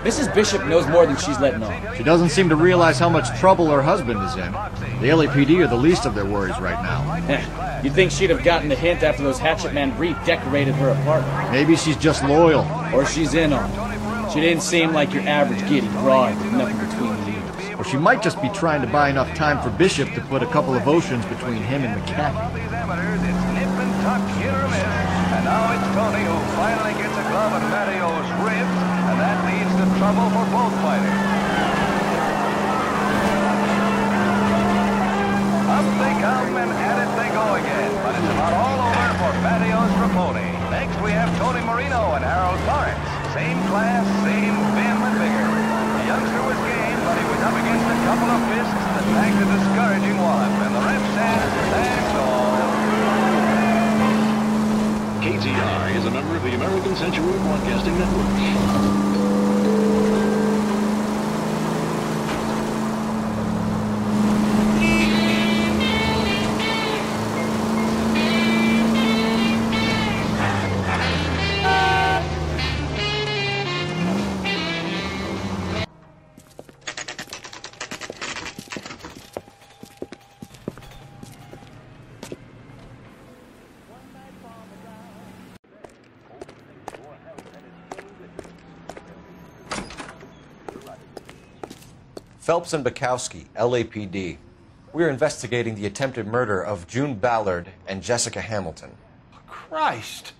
Mrs. Bishop knows more than she's letting on. She doesn't seem to realize how much trouble her husband is in. The LAPD are the least of their worries right now. You'd think she'd have gotten the hint after those hatchet men redecorated her apartment. Maybe she's just loyal. Or she's in on it. She didn't seem like your average giddy broad with nothing between the ears. Or she might just be trying to buy enough time for Bishop to put a couple of oceans between him and McCaffrey. And now it's Tony who finally gets a glove at Matteo's ribs, and that leads to trouble for both fighters. Up they come and at it they go again, but it's about all over for Matteo's Raponi. Next we have Tony Marino and Harold Torrance. Same class, same vim and vigor. The youngster was game, but he was up against a couple of fists that packed a discouraging one, and the ref says, that's all. Pt3 is a member of the American Century Broadcasting Network. Phelps and Bukowski, LAPD. We're investigating the attempted murder of June Ballard and Jessica Hamilton. Christ!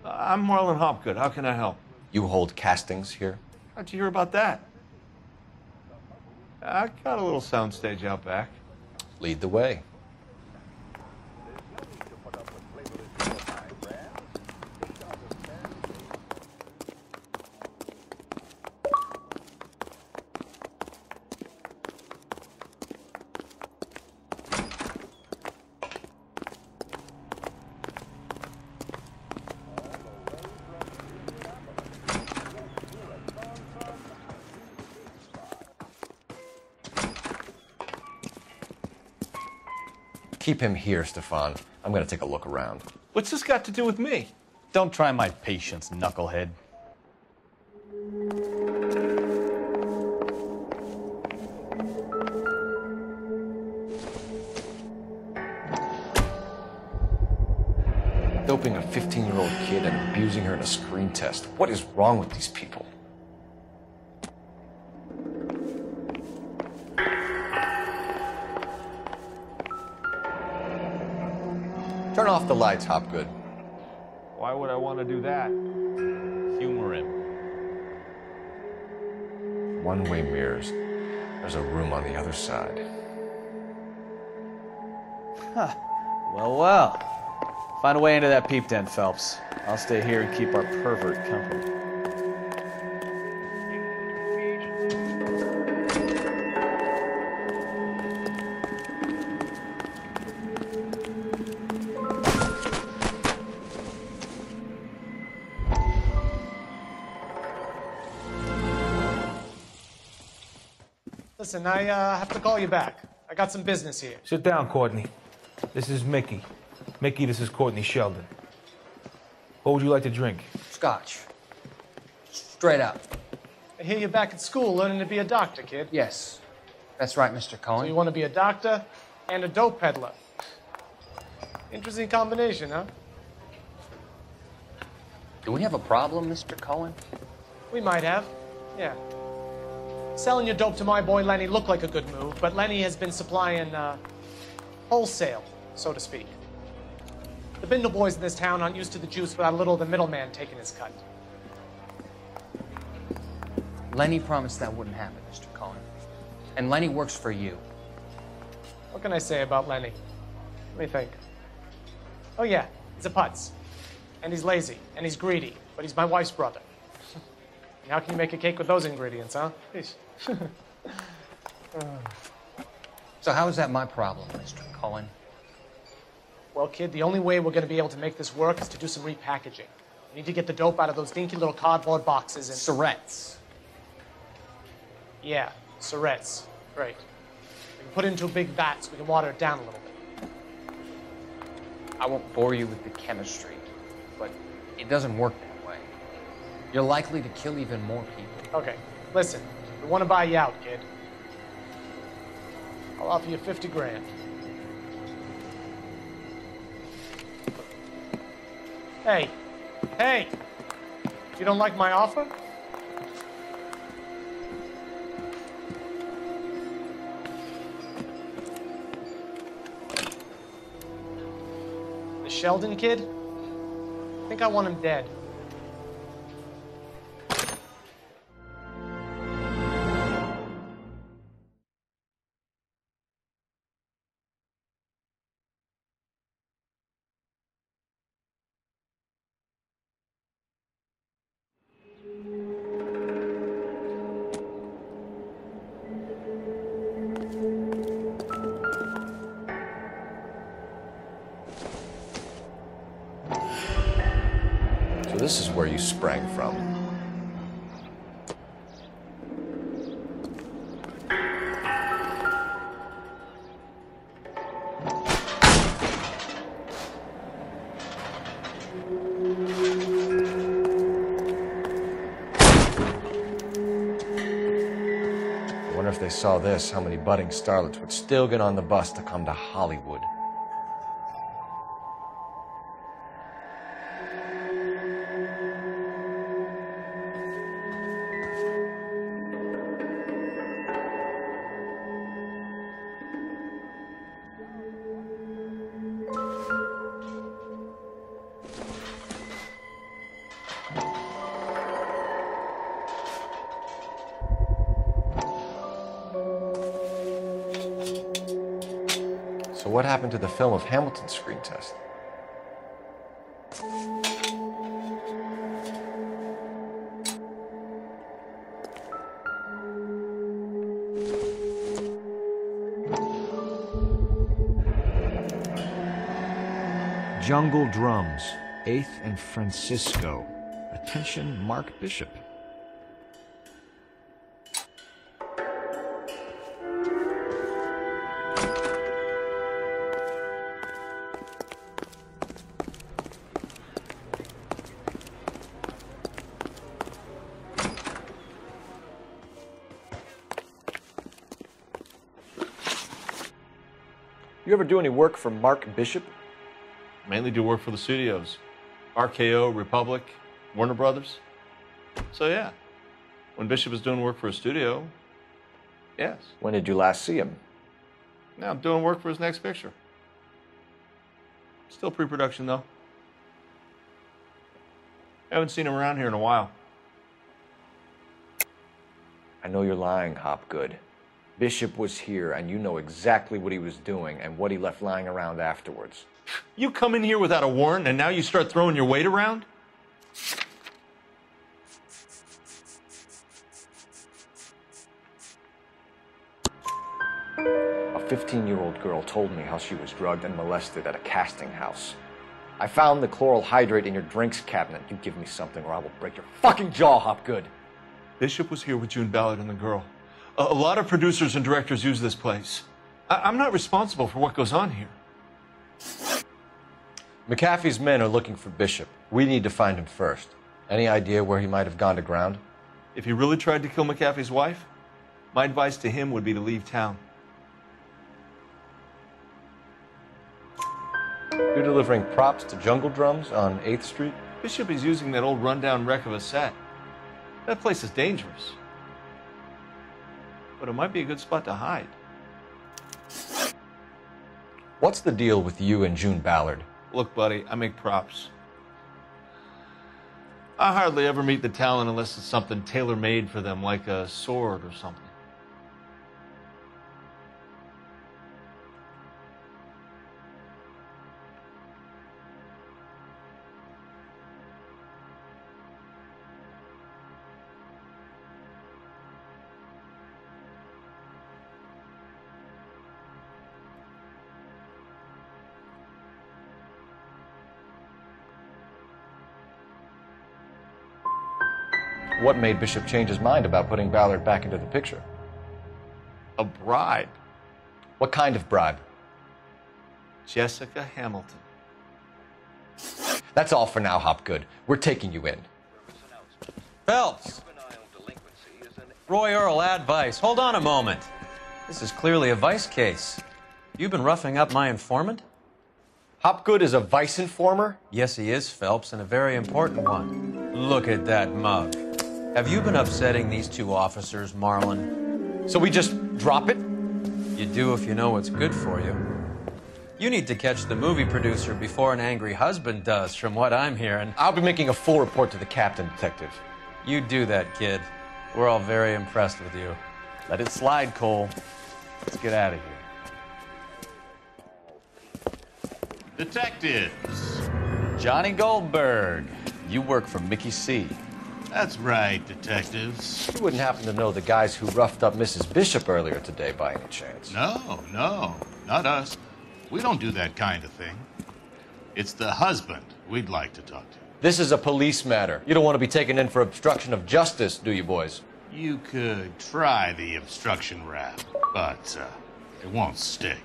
I'm Marlon Hopgood. How can I help? You hold castings here? How'd you hear about that? I got a little soundstage out back. Lead the way. Keep him here, Stefan. I'm gonna take a look around. What's this got to do with me? Don't try my patience, knucklehead. Doping a 15-year-old kid and abusing her in a screen test. What is wrong with these people? Turn off the lights, Hopgood. Why would I want to do that? Humor him. One-way mirrors. There's a room on the other side. Huh. Well, well. Find a way into that peep den, Phelps. I'll stay here and keep our pervert company. Listen, I have to call you back. I got some business here. Sit down, Courtney. This is Mickey. Mickey, this is Courtney Sheldon. What would you like to drink? Scotch. Straight up. I hear you're back at school learning to be a doctor, kid. Yes. That's right, Mr. Cohen. So you want to be a doctor and a dope peddler. Interesting combination, huh? Do we have a problem, Mr. Cohen? We might have, yeah. Selling your dope to my boy Lenny looked like a good move, but Lenny has been supplying, wholesale, so to speak. The Bindle boys in this town aren't used to the juice without a little of the middleman taking his cut. Lenny promised that wouldn't happen, Mr. Cohen. And Lenny works for you. What can I say about Lenny? Let me think. Oh yeah, he's a putz. And he's lazy, and he's greedy, but he's my wife's brother. And how can you make a cake with those ingredients, huh? So how is that my problem, Mr. Cohen? Well, kid, the only way we're going to be able to make this work is to do some repackaging. We need to get the dope out of those dinky little cardboard boxes and... Surrettes. Yeah, Surrettes. Great. We can put it into a big vat so we can water it down a little bit. I won't bore you with the chemistry, but it doesn't work that way. You're likely to kill even more people. Okay, listen. We want to buy you out, kid. I'll offer you 50 grand. Hey, hey! You don't like my offer? The Sheldon kid? I think I want him dead. So this is where you sprang from. I wonder if they saw this, how many budding starlets would still get on the bus to come to Hollywood. So what happened to the film of Hamilton's screen test? Jungle Drums, 8th and Francisco. Attention, Mark Bishop. You ever do any work for Mark Bishop? Mainly do work for the studios. RKO, Republic, Warner Brothers. So yeah, when Bishop was doing work for a studio, yes. When did you last see him? Now I'm doing work for his next picture. Still pre-production though. Haven't seen him around here in a while. I know you're lying, Hopgood. Bishop was here, and you know exactly what he was doing and what he left lying around afterwards. You come in here without a warrant, and now you start throwing your weight around? A 15-year-old girl told me how she was drugged and molested at a casting house. I found the chloral hydrate in your drinks cabinet. You give me something or I will break your fucking jaw, Hopgood. Bishop was here with June Ballard and the girl. A lot of producers and directors use this place. I'm not responsible for what goes on here. McAfee's men are looking for Bishop. We need to find him first. Any idea where he might have gone to ground? If he really tried to kill McAfee's wife, my advice to him would be to leave town. You're delivering props to Jungle Drums on 8th Street? Bishop is using that old rundown wreck of a set. That place is dangerous. But it might be a good spot to hide. What's the deal with you and June Ballard? Look, buddy, I make props. I hardly ever meet the talent unless it's something tailor-made for them, like a sword or something. What made Bishop change his mind about putting Ballard back into the picture? A bribe. What kind of bribe? Jessica Hamilton. That's all for now, Hopgood. We're taking you in. Phelps. Roy Earl, advice. Hold on a moment. This is clearly a vice case. You've been roughing up my informant? Hopgood is a vice informer? Yes, he is, Phelps, and a very important one. Look at that mug. Have you been upsetting these two officers, Marlin? So we just drop it? You do if you know what's good for you. You need to catch the movie producer before an angry husband does, from what I'm hearing. I'll be making a full report to the captain, Detective. You do that, kid. We're all very impressed with you. Let it slide, Cole. Let's get out of here. Detectives. Johnny Goldberg. You work for Mickey C. That's right, detectives. You wouldn't happen to know the guys who roughed up Mrs. Bishop earlier today by any chance? No, not us. We don't do that kind of thing. It's the husband we'd like to talk to. This is a police matter. You don't want to be taken in for obstruction of justice, do you, boys? You could try the obstruction rap, but it won't stick.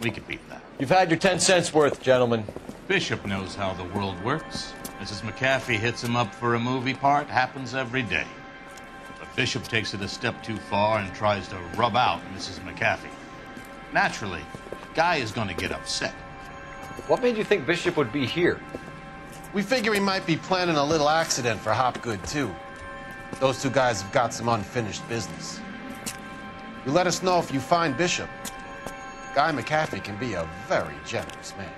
We could beat that. You've had your 10 cents worth, gentlemen. Bishop knows how the world works. Mrs. McAfee hits him up for a movie part, happens every day. But Bishop takes it a step too far and tries to rub out Mrs. McAfee. Naturally, Guy is going to get upset. What made you think Bishop would be here? We figure he might be planning a little accident for Hopgood, too. Those two guys have got some unfinished business. You let us know if you find Bishop. Guy McAfee can be a very generous man.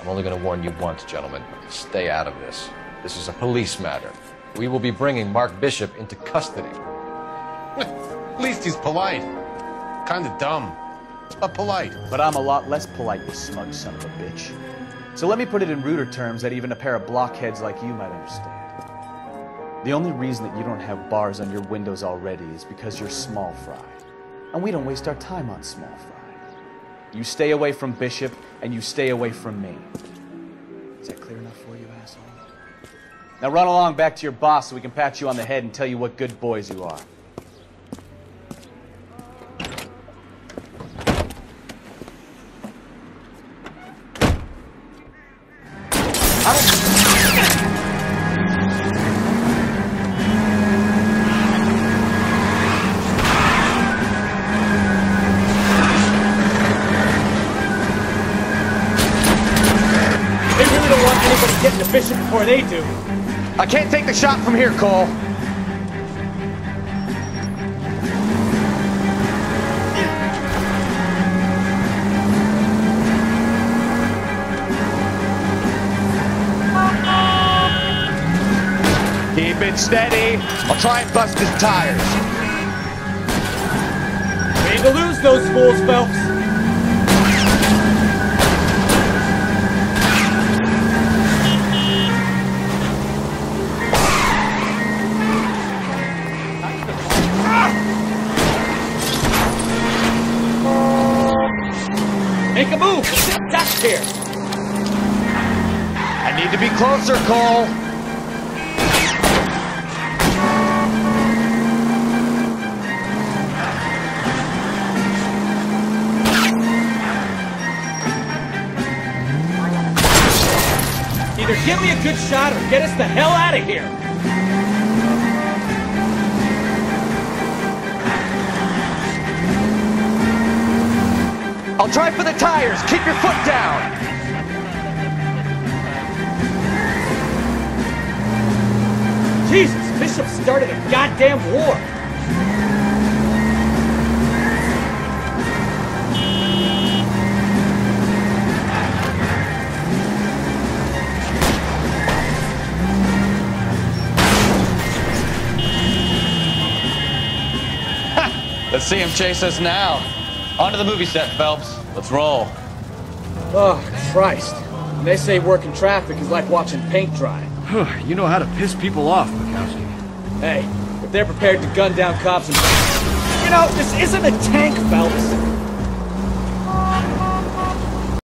I'm only going to warn you once, gentlemen. Stay out of this. This is a police matter. We will be bringing Mark Bishop into custody. At least he's polite. Kind of dumb, but polite. But I'm a lot less polite, you smug son of a bitch. So let me put it in ruder terms that even a pair of blockheads like you might understand. The only reason that you don't have bars on your windows already is because you're small fry. And we don't waste our time on small fry. You stay away from Bishop, and you stay away from me. Is that clear enough for you, asshole? Now run along back to your boss so we can pat you on the head and tell you what good boys you are. Get to Bishop before they do. I can't take the shot from here, Cole. Keep it steady. I'll try and bust his tires. We need to lose those fools, Phelps. Make a move! That's here! I need to be closer, Cole! Either give me a good shot or get us the hell out of here! I'll try for the tires. Keep your foot down. Jesus, Bishop started a goddamn war. Let's see him chase us now. On to the movie set, Phelps. Let's roll. Oh, Christ. When they say working traffic is like watching paint dry. You know how to piss people off, Bukowski. Hey, if they're prepared to gun down cops and... You know, this isn't a tank, Phelps.